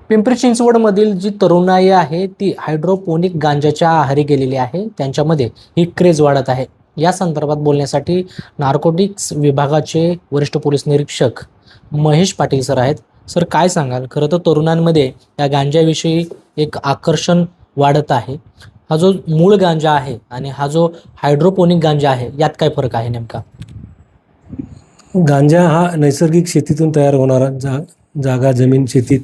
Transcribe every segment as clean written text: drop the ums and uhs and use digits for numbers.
पिंपरी चिंचवडमधील जी तरुणाई आहे ती हायड्रोपोनिक गांजाच्या आहारी गेलेली आहे. त्यांच्यामध्ये ही क्रेज वाढत आहे. या संदर्भात बोलण्यासाठी नार्कोटिक्स विभागाचे वरिष्ठ पोलीस निरीक्षक महेश पाटील सर आहेत. सर, काय सांगाल? खरं तर तरुणांमध्ये या गांजाविषयी एक आकर्षण वाढत आहे. हा जो मूळ गांजा आहे आणि हा जो हायड्रोपोनिक गांजा आहे, यात काय फरक आहे नेमका? गांजा हा नैसर्गिक शेतीतून तयार होणारा जागा जमीन शेतीत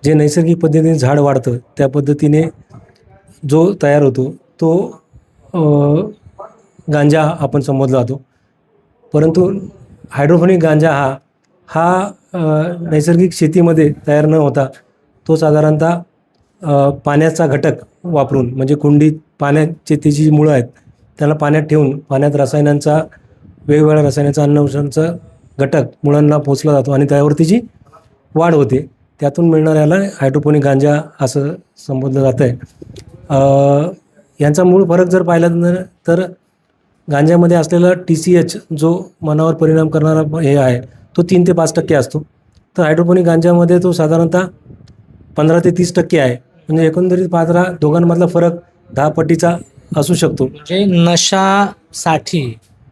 जे नैसर्गिक पद्धतीने झाड वाढतं त्या पद्धतीने जो तयार होतो तो अ, गांजा आपण संबोधला जातो. परंतु हायड्रोपोनिक गांजा हा नैसर्गिक शेतीमध्ये तयार न होता तो साधारणतः पाण्याचा घटक वापरून म्हणजे कुंडीत पाण्याचे ती जी मुळं आहेत त्याला पाण्यात ठेवून पाण्यात वेगवेगळ्या रसायनांचा अन्नवंशांचा घटक मुळांना पोचला जातो आणि त्यावरती जी वाढ होते त्यातून मिळणाऱ्याला हायड्रोपोनिक गांजा असं संबोधलं जातं आहे. यांचा मूळ फरक जर पाहिला तर गांजामध्ये असलेला TCH जो मनावर परिणाम करणारा हे आहे तो 3 ते 5% असतो. तर हायड्रोपोनिक गांजामध्ये तो साधारणतः 15 ते 30% आहे. म्हणजे एकंदरीत पाहता दोघांमधला फरक 10 पटीचा असू शकतो. म्हणजे नशासाठी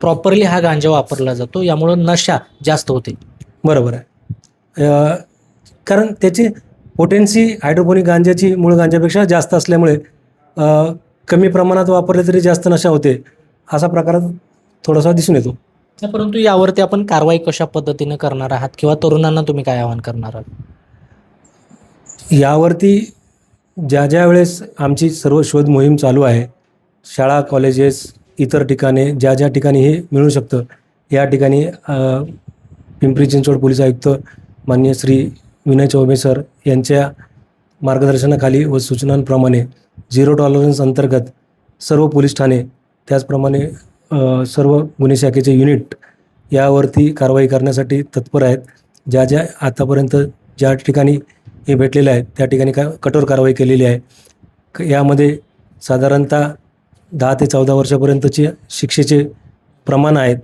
प्रॉपरली हा गांजा वापरला जातो, यामुळं नशा जास्त होते. बरोबर आहे. कारण त्याची पोटेन्सी हायड्रोपोनिक गांजाची मूळ गांजापेक्षा जास्त असल्यामुळे कमी प्रमाणात वापरले तरी जास्त नशा होते असा प्रकार थोडासा दिसून येतो. परंतु यावरती आपण कारवाई कशा पद्धतीने करणार आहात किंवा तरुणांना तुम्ही काय आवाहन करणार आहात? यावरती ज्या वेळेस आमची सर्व शोध मोहीम चालू आहे, शाळा कॉलेजेस इतर ठिकाणी ज्या ठिकाणी हे मिळू शकतं या ठिकाणी पिंपरी चिंचवड पोलीस आयुक्त माननीय श्री विनय चौबे सर यांच्या मार्गदर्शनाखाली व सूचनांप्रमाणे झिरो टॉलरन्स अंतर्गत सर्व पोलीस ठाणे त्याचप्रमाणे सर्व गुन्हे शाखेचे युनिट यावरती कारवाई करण्यासाठी तत्पर आहेत. ज्या आतापर्यंत ज्या ठिकाणी हे भेटलेले आहेत त्या ठिकाणी कठोर कारवाई केलेली आहे. यामध्ये साधारणतः 10 ते 14 वर्षापर्यंतचे शिक्षेचे प्रमाण आहेत.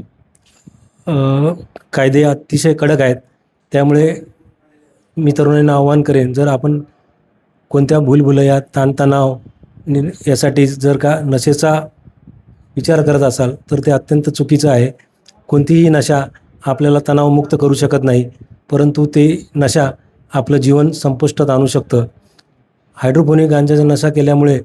कायदे अतिशय कडक आहेत. त्यामुळे मी तरुणांना आवाहन करेन, जर आपण कोणत्या भूलभुलैया ताणतणाव यासाठी जर का नशेचा विचार करत असाल तर ते अत्यंत चुकीचं आहे. कोणतीही नशा आपल्याला तणावमुक्त करू शकत नाही, परंतु ते नशा आपलं जीवन संपुष्टात आणू शकतं. हायड्रोपोनिक गांजाचा नशा केल्यामुळे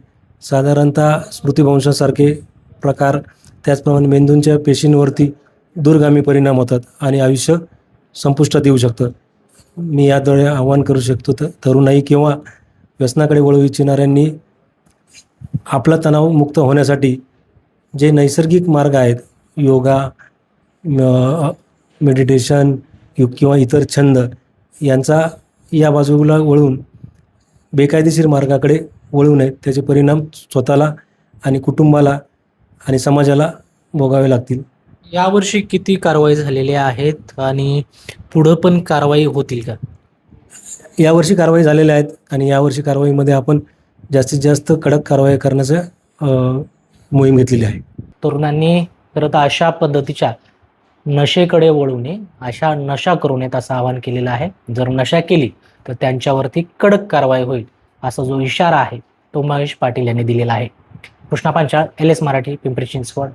साधारणतः स्मृतिभ्रंशासारखे प्रकार त्याचप्रमाणे मेंदूंच्या पेशींवरती दूरगामी परिणाम होतात आणि आयुष्य संपुष्टात येऊ शकतं. मी याद्वारे आवाहन करू शकतो तर तरुणाई किंवा व्यसनाकडे वळू इच्छिणाऱ्यांनी आपला तणाव मुक्त होण्यासाठी जे नैसर्गिक मार्ग आहेत योगा, मेडिटेशन किंवा इतर छंद यांचा या बाजूला वळून बेकायदेशीर मार्गाकडे वळू नयेत. त्याचे परिणाम स्वतःला आणि कुटुंबाला आणि समाजाला भोगावे लागतील. यावर्षी किती कारवाई झालेल्या आहेत आणि पुढं पण कारवाई होतील का? यावर्षी कारवाई झालेल्या आहेत आणि यावर्षी कारवाईमध्ये आपण जास्तीत जास्त कडक कारवाई करण्याचं मोहीम घेतलेली आहे. तरुणांनी खरं तर अशा पद्धतीच्या नशेकडे वळू नये, अशा नशा करू नयेत असं आवाहन केलेलं आहे. जर नशा केली तर त्यांच्यावरती कडक कारवाई होईल असा जो इशारा आहे तो महेश पाटील यांनी दिलेला आहे. कृष्णा पांचाळ, LS मराठी, पिंपरी चिंचवड.